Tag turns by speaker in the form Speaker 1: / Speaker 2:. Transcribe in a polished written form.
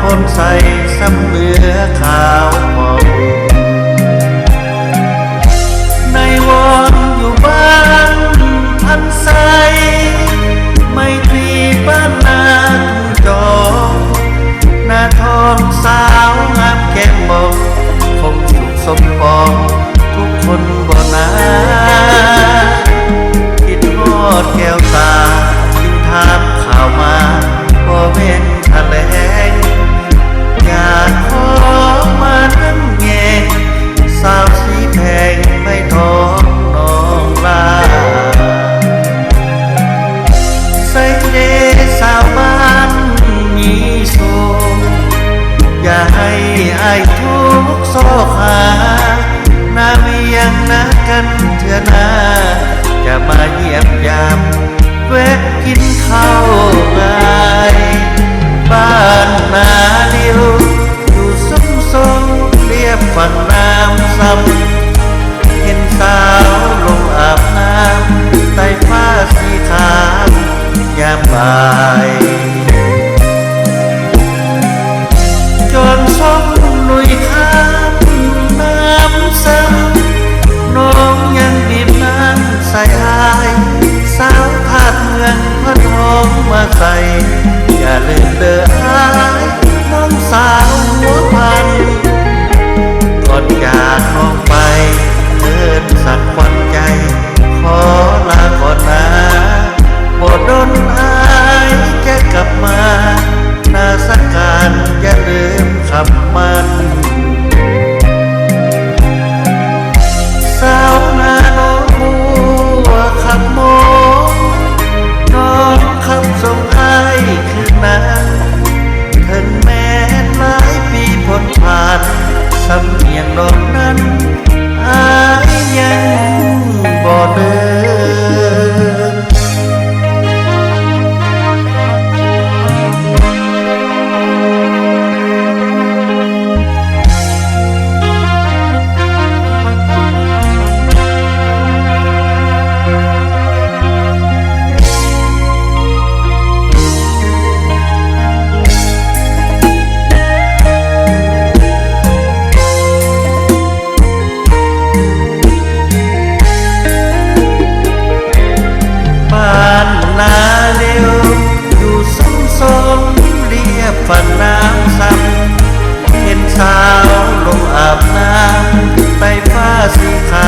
Speaker 1: พ่นใส่ซ้ำเหลือขาวพอในวอนอยู่บ้านทันใสไม่ตรีบ้านนาทุ่งจอกหน้าทองสาวงามแก้มบอกคงสุขสมปองทุกคนบ่นาคิดฮอดแก้วตาจึงถามข่าวมาบ่เว้นแถลงอยากขอมานั่งแงสาวสีแพงไม่ท้องน้องลาใส่เดสาวบ้านมีสูงอย่าให้อายทุกโซหาหน้าเวียงนัดกันเถื่อหน้าจะมาเยี่ยมยามแวะกินข้าวง่ายบ้านนาเลียวอยู่ซุ้มทรงเรียบฝั่งน้ำซ้ำเห็นสาวลงอาบน้ำใต้ฟ้าสีขาว ยามบ่ายจนสมลุยข้ามน้ำซ้ำน้องยังบีบน้ำใส่อายสาวทาดเมืองพระทองมาใส่อย่าลืมเด้ออายน้องสาวหัวพันก่อนจากน้องไปเดินสักวันใจขอลาก่อนนะบ่ดนอายจะกลับมานาสักการอย่าลืมคำมันสาวนาน้องบัวขับมองน้องคำส่งอายคืนนั้นถึงแม้หลายปีพ้นผ่านสำเนียงน้องนั้นอายยังบ่เดินนาเร็วอยู่ซุ้มสมเรียบฝั่งน้ำซ้ำเห็นสาวลงอาบน้ำใต้ฟ้าสีขา